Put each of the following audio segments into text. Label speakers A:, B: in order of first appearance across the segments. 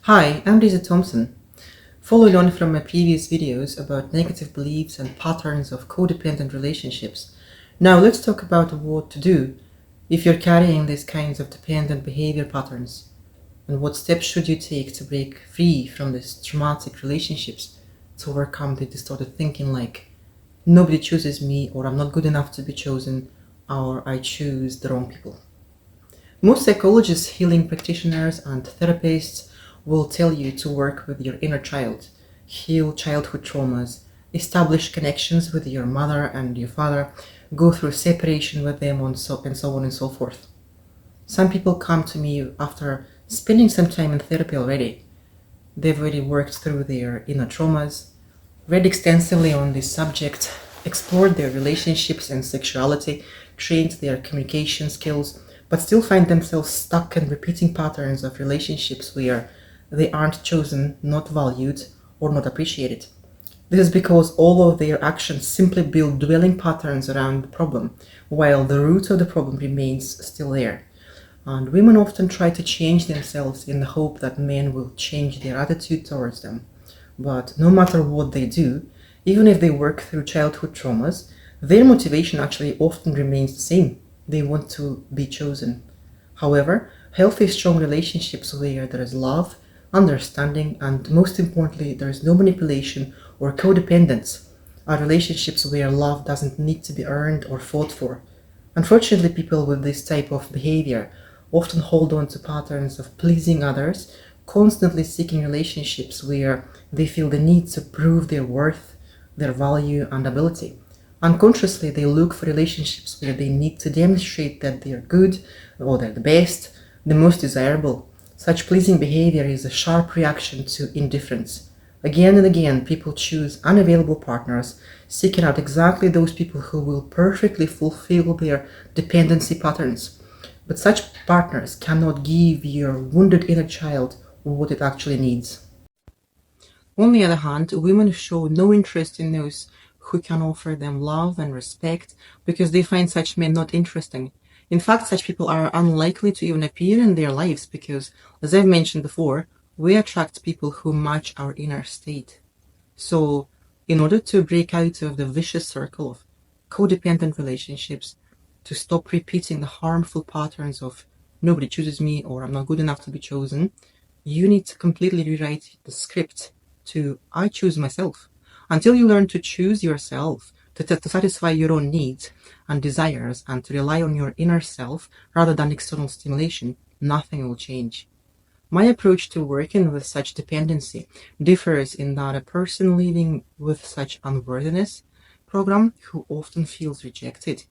A: Hi, I'm Lisa Thompson. Following on from my previous videos about negative beliefs and patterns of codependent relationships, now let's talk about what to do if you're carrying these kinds of dependent behavior patterns, and what steps should you take to break free from these traumatic relationships to overcome the distorted thinking like nobody chooses me, or I'm not good enough to be chosen, or I choose the wrong people. Most psychologists, healing practitioners, and therapists will tell you to work with your inner child, heal childhood traumas, establish connections with your mother and your father, go through separation with them, and so on and so forth. Some people come to me after spending some time in therapy already. They've already worked through their inner traumas, read extensively on this subject, explored their relationships and sexuality, trained their communication skills, but still find themselves stuck in repeating patterns of relationships where they aren't chosen, not valued, or not appreciated. This is because all of their actions simply build dwelling patterns around the problem, while the root of the problem remains still there. And women often try to change themselves in the hope that men will change their attitude towards them. But no matter what they do, even if they work through childhood traumas, their motivation actually often remains the same. They want to be chosen. However, healthy, strong relationships where there is love, understanding, and most importantly, there is no manipulation or codependence are relationships where love doesn't need to be earned or fought for. Unfortunately, people with this type of behavior often hold on to patterns of pleasing others, constantly seeking relationships where they feel the need to prove their worth, their value, and ability. Unconsciously, they look for relationships where they need to demonstrate that they are good or they're the best, the most desirable. Such pleasing behavior is a sharp reaction to indifference. Again and again, people choose unavailable partners, seeking out exactly those people who will perfectly fulfill their dependency patterns. But such partners cannot give your wounded inner child what it actually needs. On the other hand, women show no interest in those who can offer them love and respect because they find such men not interesting. In fact, such people are unlikely to even appear in their lives because, as I've mentioned before, we attract people who match our inner state. So, in order to break out of the vicious circle of codependent relationships, to stop repeating the harmful patterns of nobody chooses me or I'm not good enough to be chosen, you need to completely rewrite the script to I choose myself. Until you learn to choose yourself, to satisfy your own needs and desires, and to rely on your inner self rather than external stimulation, nothing will change. My approach to working with such dependency differs in that a person living with such unworthiness program who often feels rejected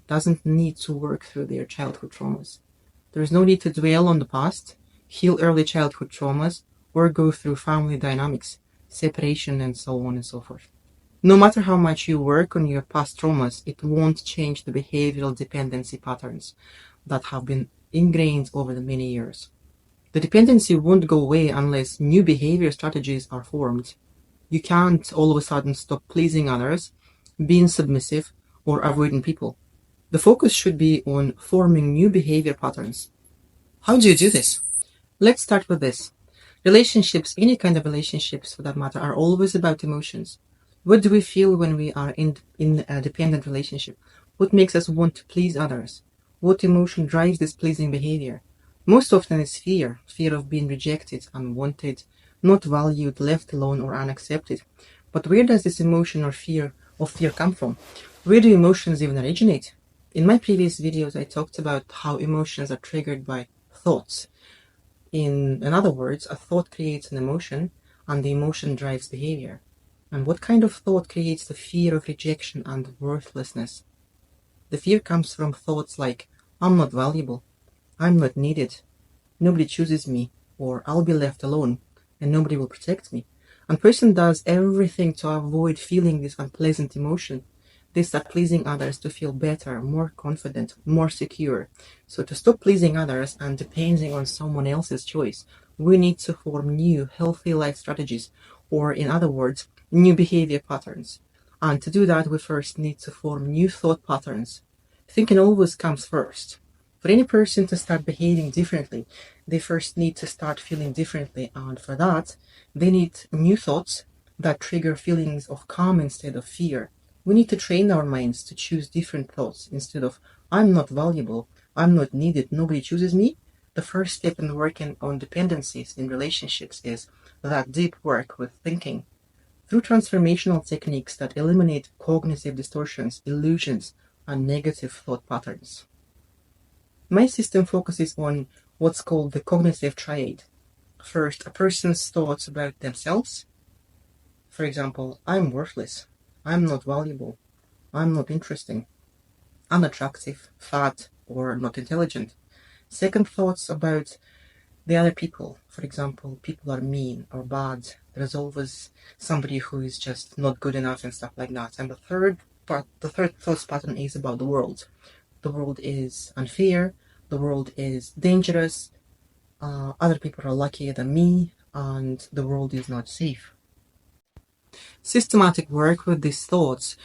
A: doesn't need to work through their childhood traumas. There is no need to dwell on the past, heal early childhood traumas, or go through family dynamics, separation, and so on and so forth. No matter how much you work on your past traumas, it won't change the behavioral dependency patterns that have been ingrained over the many years. The dependency won't go away unless new behavior strategies are formed. You can't all of a sudden stop pleasing others, being submissive, or avoiding people. The focus should be on forming new behavior patterns. How do you do this? Let's start with this. Relationships, any kind of relationships for that matter, are always about emotions. What do we feel when we are in a dependent relationship? What makes us want to please others? What emotion drives this pleasing behavior? Most often it's fear, fear of being rejected, unwanted, not valued, left alone, or unaccepted. But where does this emotion or fear come from? Where do emotions even originate? In my previous videos, I talked about how emotions are triggered by thoughts. In other words, a thought creates an emotion, and the emotion drives behavior. And what kind of thought creates the fear of rejection and worthlessness? The fear comes from thoughts like, I'm not valuable, I'm not needed, nobody chooses me, or I'll be left alone, and nobody will protect me. And person does everything to avoid feeling this unpleasant emotion. They start pleasing others to feel better, more confident, more secure. So to stop pleasing others and depending on someone else's choice, we need to form new healthy life strategies, or in other words, new behavior patterns. And to do that, we first need to form new thought patterns. Thinking always comes first. For any person to start behaving differently, they first need to start feeling differently, and for that, they need new thoughts that trigger feelings of calm instead of fear. We need to train our minds to choose different thoughts instead of I'm not valuable, I'm not needed, nobody chooses me. The first step in working on dependencies in relationships is that deep work with thinking. Through transformational techniques that eliminate cognitive distortions, illusions, and negative thought patterns. My system focuses on what's called the cognitive triad. First, a person's thoughts about themselves. For example, I'm worthless, I'm not valuable, I'm not interesting, unattractive, fat, or not intelligent. Second, thoughts about the other people. For example, people are mean or bad. There's always somebody who is just not good enough and stuff like that. And the third thought pattern is about the world. The world is unfair. The world is dangerous. Other people are luckier than me, and the world is not safe. Systematic work with these thoughts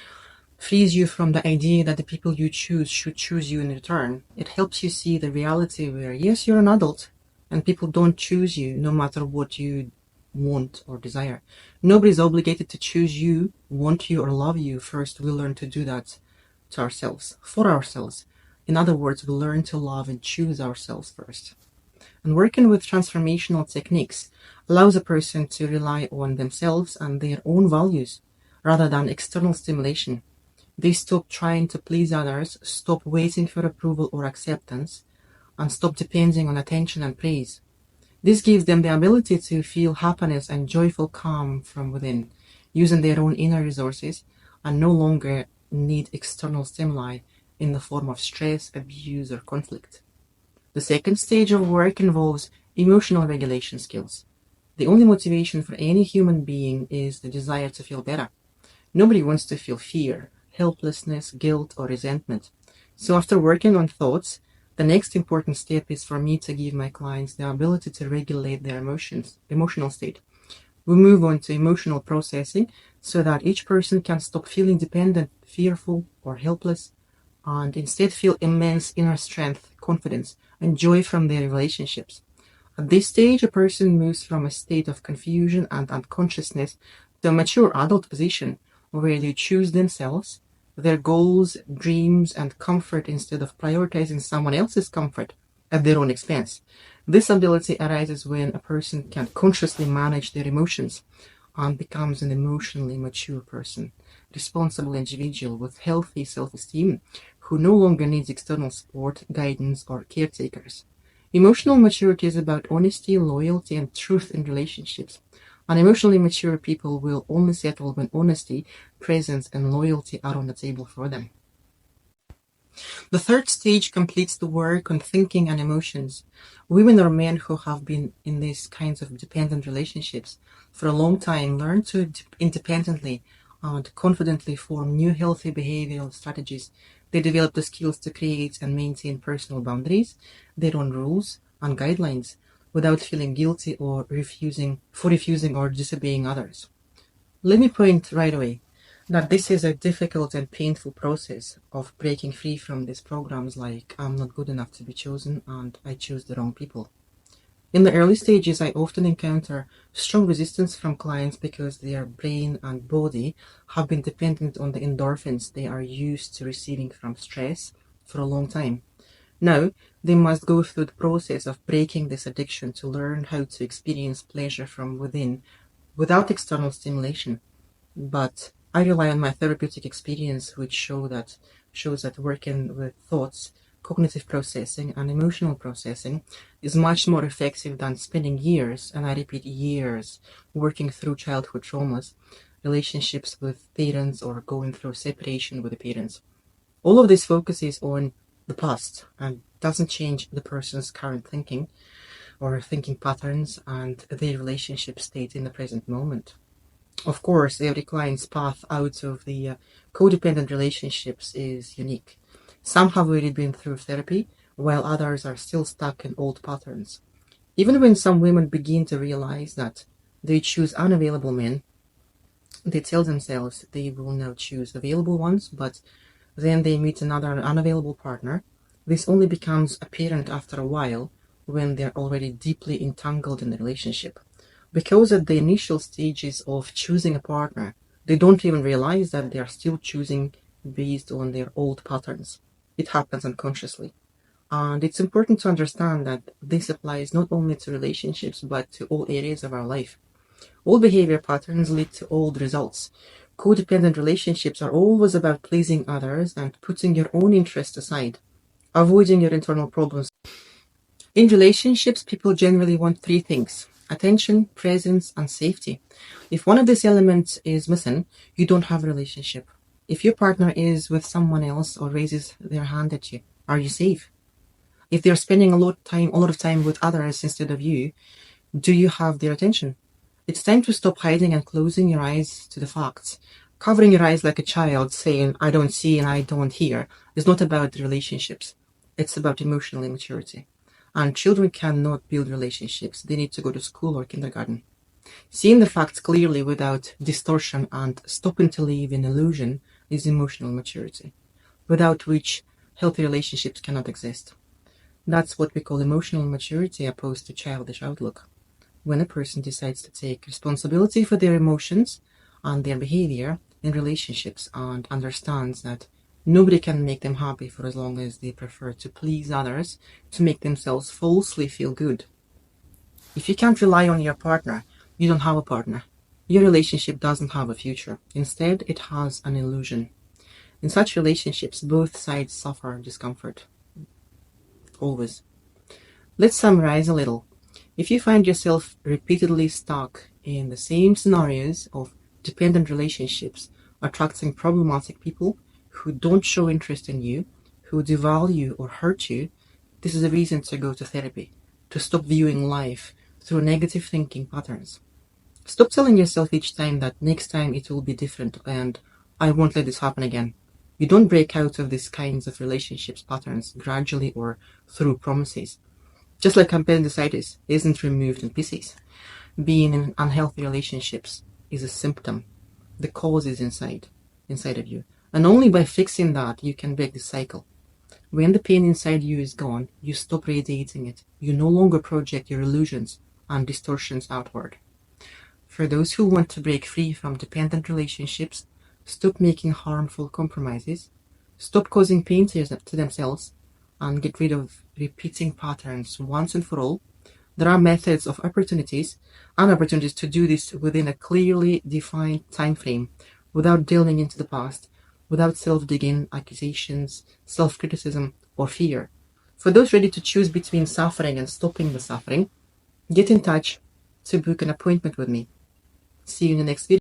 A: frees you from the idea that the people you choose should choose you in return. It helps you see the reality where, yes, you're an adult, and people don't choose you no matter what you want or desire. Nobody's obligated to choose you, want you, or love you. First, we learn to do that to ourselves, for ourselves. In other words, we learn to love and choose ourselves first. And working with transformational techniques allows a person to rely on themselves and their own values rather than external stimulation. They stop trying to please others, stop waiting for approval or acceptance, and stop depending on attention and praise. This gives them the ability to feel happiness and joyful calm from within, using their own inner resources, and no longer need external stimuli in the form of stress, abuse, or conflict. The second stage of work involves emotional regulation skills. The only motivation for any human being is the desire to feel better. Nobody wants to feel fear, helplessness, guilt, or resentment. So after working on thoughts, the next important step is for me to give my clients the ability to regulate their emotional state. We move on to emotional processing so that each person can stop feeling dependent, fearful, or helpless, and instead feel immense inner strength, confidence, and joy from their relationships. At this stage, a person moves from a state of confusion and unconsciousness to a mature adult position where they choose themselves, their goals, dreams, and comfort instead of prioritizing someone else's comfort at their own expense. This ability arises when a person can consciously manage their emotions and becomes an emotionally mature person, responsible individual with healthy self-esteem who no longer needs external support, guidance, or caretakers. Emotional maturity is about honesty, loyalty, and truth in relationships. And emotionally mature people will only settle when honesty, presence, and loyalty are on the table for them. The third stage completes the work on thinking and emotions. Women or men who have been in these kinds of dependent relationships for a long time learn to independently and confidently form new healthy behavioral strategies. They develop the skills to create and maintain personal boundaries, their own rules and guidelines, without feeling guilty or refusing or disobeying others. Let me point right away that this is a difficult and painful process of breaking free from these programs like I'm not good enough to be chosen and I choose the wrong people. In the early stages, I often encounter strong resistance from clients because their brain and body have been dependent on the endorphins they are used to receiving from stress for a long time. Now, they must go through the process of breaking this addiction to learn how to experience pleasure from within without external stimulation. But I rely on my therapeutic experience, which shows that working with thoughts, cognitive processing, and emotional processing is much more effective than spending years, and I repeat years, working through childhood traumas, relationships with parents, or going through separation with the parents. All of this focuses on the past and doesn't change the person's current thinking or thinking patterns and their relationship state in the present moment. Of course, every client's path out of the codependent relationships is unique. Some have already been through therapy, while others are still stuck in old patterns. Even when some women begin to realize that they choose unavailable men, they tell themselves they will now choose available ones, but then they meet another unavailable partner, This only becomes apparent after a while when they're already deeply entangled in the relationship. Because at the initial stages of choosing a partner, they don't even realize that they are still choosing based on their old patterns. It happens unconsciously. And it's important to understand that this applies not only to relationships but to all areas of our life. All behavior patterns lead to old results. Codependent relationships are always about pleasing others and putting your own interests aside, avoiding your internal problems. In relationships, people generally want three things: attention, presence, and safety. If one of these elements is missing, you don't have a relationship. If your partner is with someone else or raises their hand at you, are you safe? If they're spending a lot of time with others instead of you, do you have their attention? It's time to stop hiding and closing your eyes to the facts. Covering your eyes like a child saying, I don't see and I don't hear, is not about relationships. It's about emotional immaturity. And children cannot build relationships. They need to go to school or kindergarten. Seeing the facts clearly without distortion and stopping to live in illusion is emotional maturity, without which healthy relationships cannot exist. That's what we call emotional maturity opposed to childish outlook. When a person decides to take responsibility for their emotions and their behavior in relationships and understands that nobody can make them happy for as long as they prefer to please others to make themselves falsely feel good. If you can't rely on your partner, you don't have a partner. Your relationship doesn't have a future. Instead, it has an illusion. In such relationships, both sides suffer discomfort. Always. Let's summarize a little. If you find yourself repeatedly stuck in the same scenarios of dependent relationships, attracting problematic people who don't show interest in you, who devalue or hurt you, this is a reason to go to therapy, to stop viewing life through negative thinking patterns. Stop telling yourself each time that next time it will be different and I won't let this happen again. You don't break out of these kinds of relationships patterns gradually or through promises. Just like appendicitis isn't removed in pieces, being in unhealthy relationships is a symptom. The cause is inside of you. And only by fixing that you can break the cycle. When the pain inside you is gone, you stop radiating it. You no longer project your illusions and distortions outward. For those who want to break free from dependent relationships, stop making harmful compromises, stop causing pain to themselves, and get rid of repeating patterns once and for all. There are methods of opportunities to do this within a clearly defined time frame, without delving into the past, without self-digging, accusations, self-criticism, or fear. For those ready to choose between suffering and stopping the suffering, get in touch to book an appointment with me. See you in the next video.